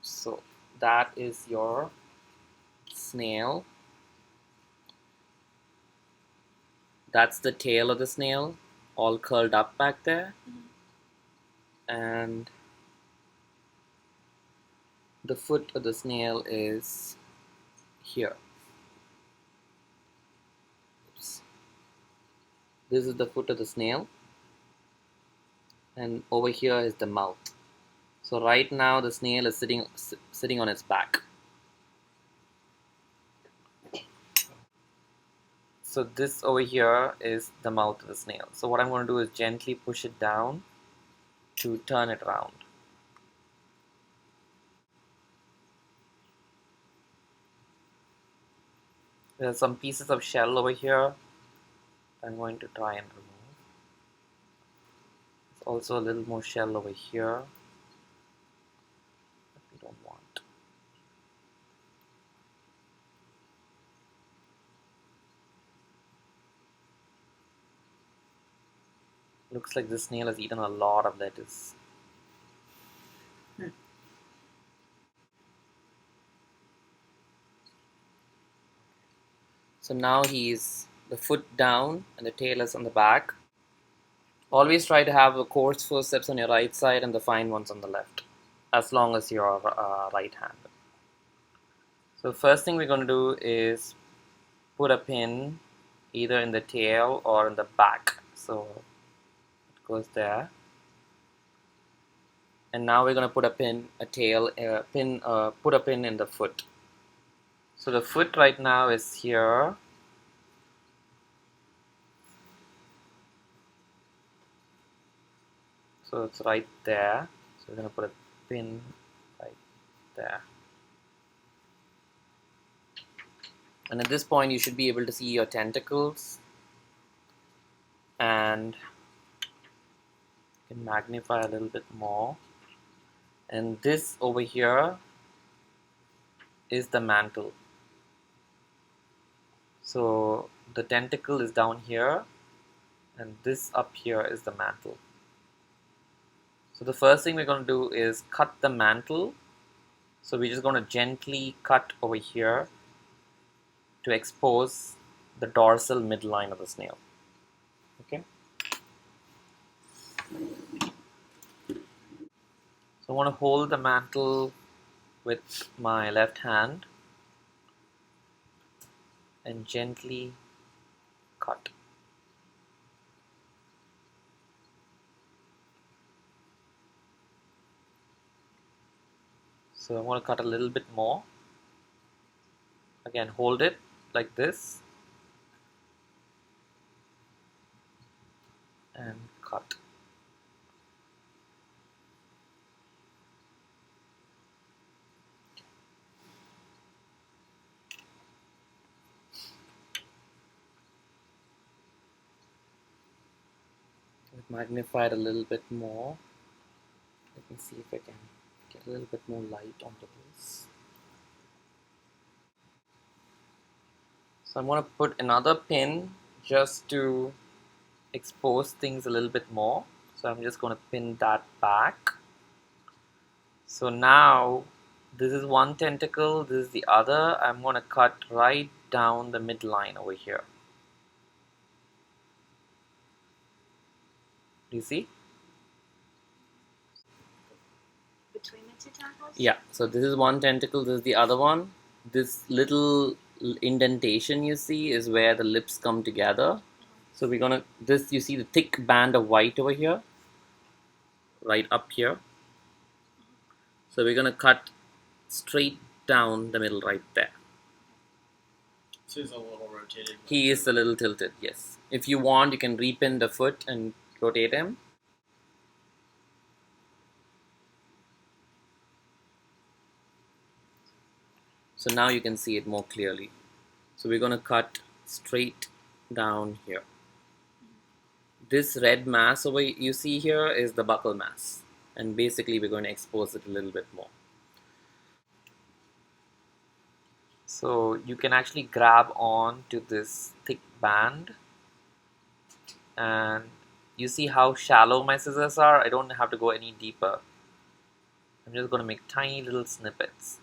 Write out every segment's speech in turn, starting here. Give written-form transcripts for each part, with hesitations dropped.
So that is your snail. That's the tail of the snail, all curled up back there. And the foot of the snail is here. Oops. This is the foot of the snail, and over here is the mouth. So right now the snail is sitting on its back. So this over here is the mouth of the snail. So what I'm going to do is gently push it down to turn it around. There are some pieces of shell over here I'm going to try and remove. There's also a little more shell over here that we don't want. Looks like this snail has eaten a lot of lettuce. So now he's the foot down and the tail is on the back. Always try to have the coarse forceps on your right side and the fine ones on the left, as long as you're right-handed. So first thing we're going to do is put a pin either in the tail or in the back. So it goes there. And now we're going to put a pin, put a pin in the foot. So the foot right now is here. So it's right there. So we're going to put a pin right there. And at this point you should be able to see your tentacles, and you can magnify a little bit more. And this over here is the mantle. So the tentacle is down here, and this up here is the mantle. So the first thing we're going to do is cut the mantle. So we're just going to gently cut over here to expose the dorsal midline of the snail. Okay. So I want to hold the mantle with my left hand and gently cut. So I want to cut a little bit more. Again, hold it like this and cut. Magnify it a little bit more. Let me see if I can get a little bit more light onto this. So I'm going to put another pin just to expose things a little bit more. So I'm just going to pin that back. So now this is one tentacle, this is the other. I'm going to cut right down the midline over here. Do you see? Between the two tentacles? Yeah, so this is one tentacle, this is the other one. This little indentation you see is where the lips come together. So we're gonna, you see the thick band of white over here, right up here. So we're gonna cut straight down the middle right there. So he's a little rotated. He is a little tilted, yes. If you want, you can repin the foot and rotate him. So now you can see it more clearly. So we're gonna cut straight down here. This red mass over you see here is the buccal mass, and basically we're going to expose it a little bit more. So you can actually grab on to this thick band, and you see how shallow my scissors are. I don't have to go any deeper. I'm just going to make tiny little snippets.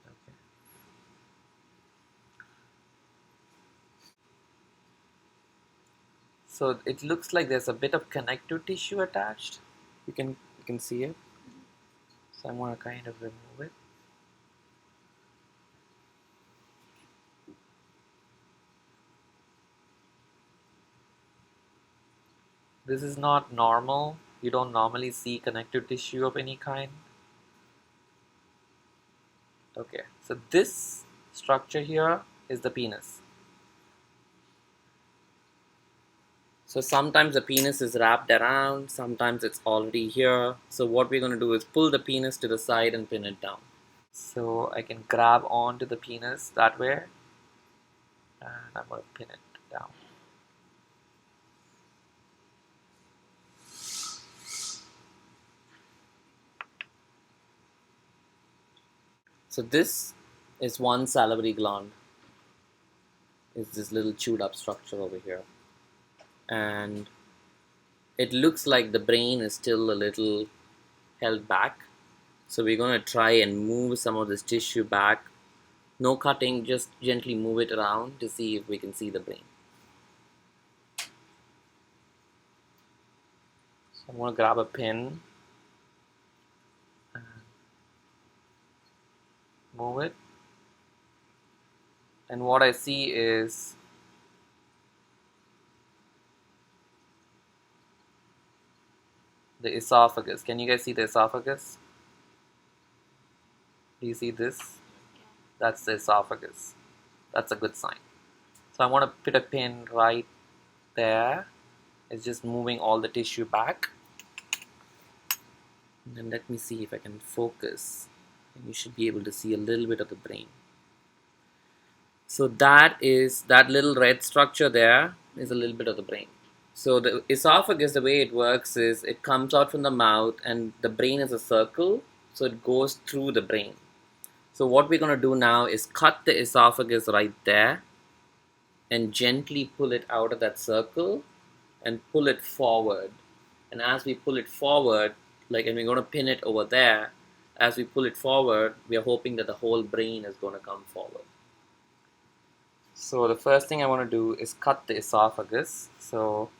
Okay. So it looks like there's a bit of connective tissue attached. You can see it. So I'm going to kind of remove it. This is not normal. You don't normally see connective tissue of any kind. Okay, so this structure here is the penis. So sometimes the penis is wrapped around, sometimes it's already here. So what we're going to do is pull the penis to the side and pin it down. So I can grab onto the penis that way, and I'm going to pin it down. So this is one salivary gland. It's this little chewed up structure over here. And it looks like the brain is still a little held back. So we're going to try and move some of this tissue back. No cutting, just gently move it around to see if we can see the brain. So I'm going to grab a pin and move it. And what I see is the esophagus. Can you guys see the esophagus? Do you see this? Yeah. That's the esophagus. That's a good sign. So I want to put a pin right there. It's just moving all the tissue back. And then let me see if I can focus. And you should be able to see a little bit of the brain. So that little red structure there is a little bit of the brain. So the esophagus, the way it works is it comes out from the mouth and the brain is a circle, so it goes through the brain. So what we're going to do now is cut the esophagus right there and gently pull it out of that circle and pull it forward. And as we pull it forward, and we're going to pin it over there, as we pull it forward, we are hoping that the whole brain is going to come forward. So the first thing I want to do is cut the esophagus. So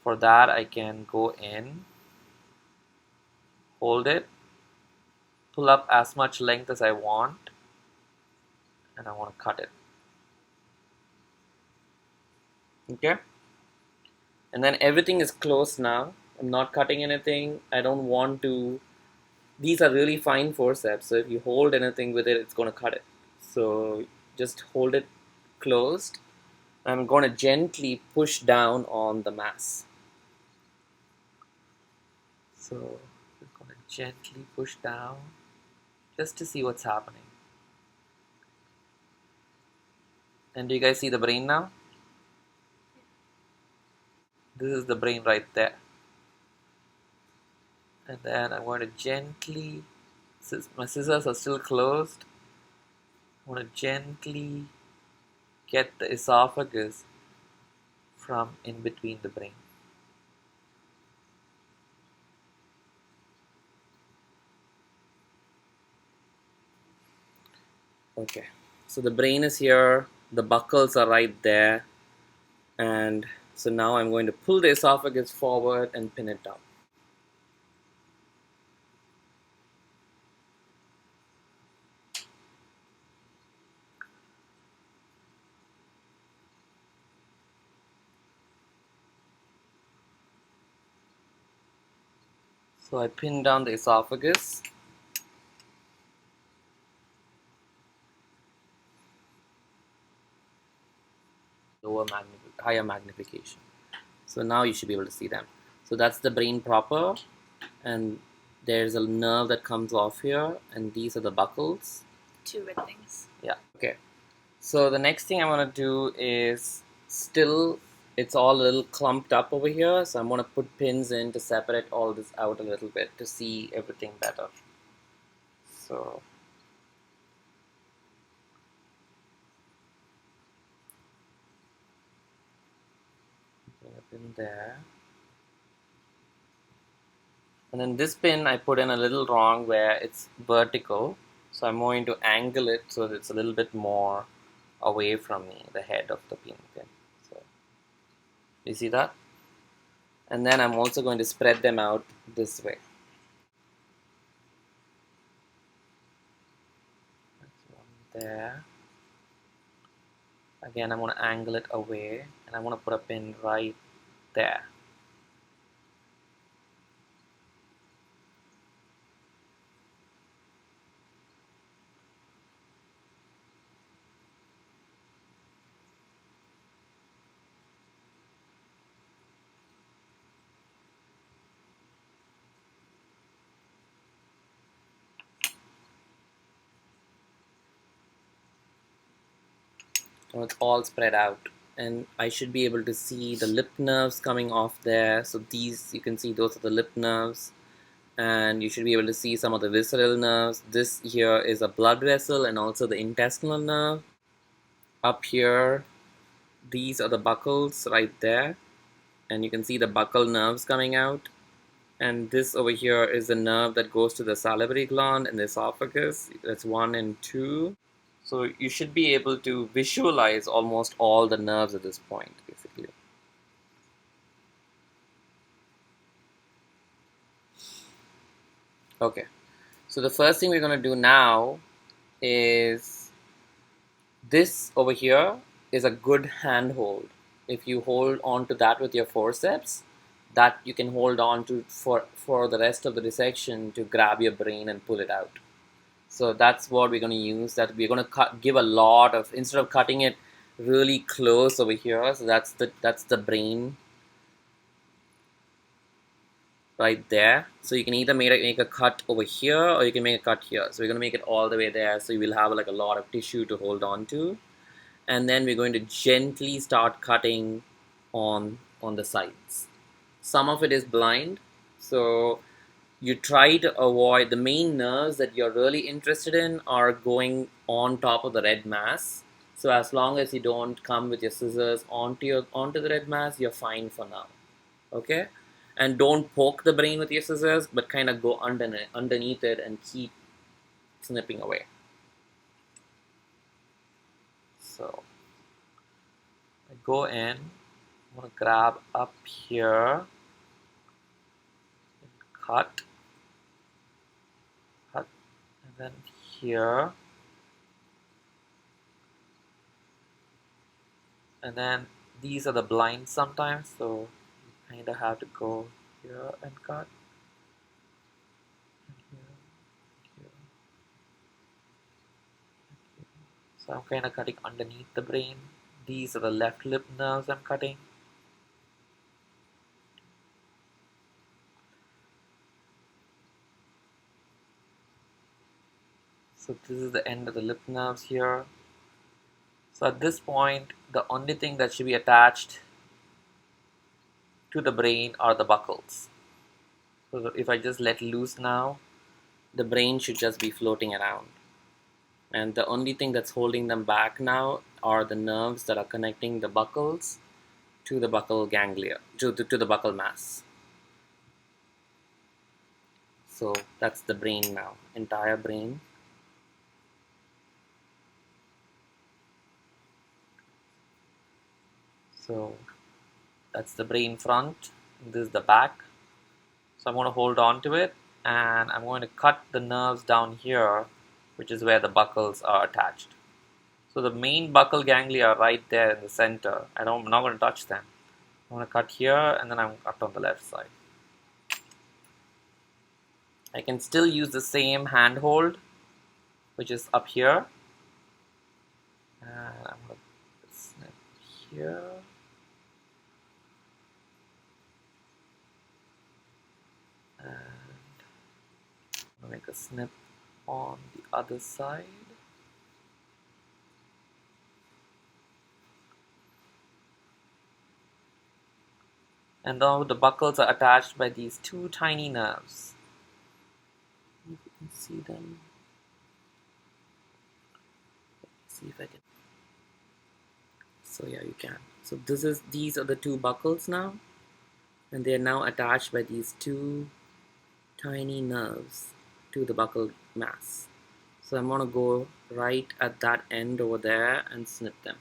for that I can go in, hold it, pull up as much length as I want, and I want to cut it. Okay? And then everything is closed now. I'm not cutting anything. I don't want to. These are really fine forceps, so if you hold anything with it, it's going to cut it. So just hold it closed. I'm going to gently push down on the mass. So I'm going to gently push down just to see what's happening. And do you guys see the brain now? This is the brain right there. And then I'm going to gently, since my scissors are still closed, I want to gently get the esophagus from in between the brain. Okay, so the brain is here, the buccals are right there, and so now I'm going to pull the esophagus forward and pin it down. So I pin down the esophagus. Higher magnification. So now you should be able to see them. So that's the brain proper, and there's a nerve that comes off here, and these are the buccals. Two red things. Yeah. Okay. So the next thing I want to do is it's all a little clumped up over here, so I'm going to put pins in to separate all this out a little bit to see everything better. So bring a pin there. And then this pin I put in a little wrong where it's vertical. So I'm going to angle it so that it's a little bit more away from me, the head of the pin. So you see that? And then I'm also going to spread them out this way. That's one there. Again, I'm going to angle it away, and I'm going to put a pin right there. So it's all spread out, and I should be able to see the lip nerves coming off there. So these, you can see those are the lip nerves, and you should be able to see some of the visceral nerves. This here is a blood vessel and also the intestinal nerve. Up here, these are the buccals right there, and you can see the buccal nerves coming out. And this over here is the nerve that goes to the salivary gland and the esophagus. That's 1 and 2. So you should be able to visualize almost all the nerves at this point, basically. Okay, so the first thing we're going to do now is this over here is a good handhold. If you hold on to that with your forceps, that you can hold on to for the rest of the dissection to grab your brain and pull it out. So that's what we're going to use. That we're going to give a lot of, instead of cutting it really close over here. So that's the brain right there. So you can either make a cut over here or you can make a cut here. So we're going to make it all the way there. So you will have like a lot of tissue to hold on to. And then we're going to gently start cutting on the sides. Some of it is blind. So you try to avoid the main nerves that you're really interested in are going on top of the red mass. So as long as you don't come with your scissors onto the red mass, you're fine for now. Okay? And don't poke the brain with your scissors, but kind of go underneath it and keep snipping away. So I go in, I'm going to grab up here, and cut, and then here, and then these are the blinds sometimes, so you kind of have to go here and cut, and here, and here, and here. So I'm kind of cutting underneath the brain. These are the left lip nerves I'm cutting. So this is the end of the lip nerves here. So at this point, the only thing that should be attached to the brain are the buccals. So if I just let loose now, the brain should just be floating around. And the only thing that's holding them back now are the nerves that are connecting the buccals to the buccal ganglia, to the buccal mass. So that's the brain now, entire brain. So that's the brain front, this is the back. So I'm going to hold on to it, and I'm going to cut the nerves down here, which is where the buccals are attached. So the main buccal ganglia are right there in the center. I'm not going to touch them. I'm going to cut here, and then I'm cut on the left side. I can still use the same handhold, which is up here. And I'm going to snip here. And I'm going to make a snip on the other side. And now the buccals are attached by these two tiny nerves. You can see them. see if I can. So yeah, you can. So these are the two buckles now, and they are now attached by these two tiny nerves to the buccal mass. So I'm gonna go right at that end over there and snip them.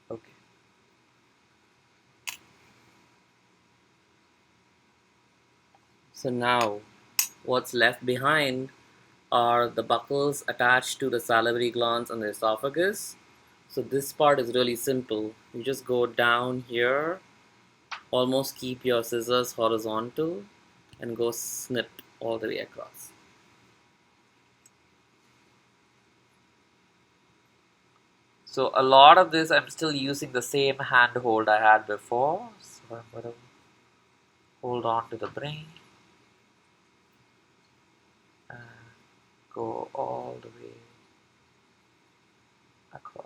Okay. So now what's left behind are the buckles attached to the salivary glands and the esophagus. So this part is really simple. You just go down here, almost keep your scissors horizontal, and go snip all the way across. So a lot of this I'm still using the same hand hold I had before. So I'm going to hold on to the brain and go all the way across.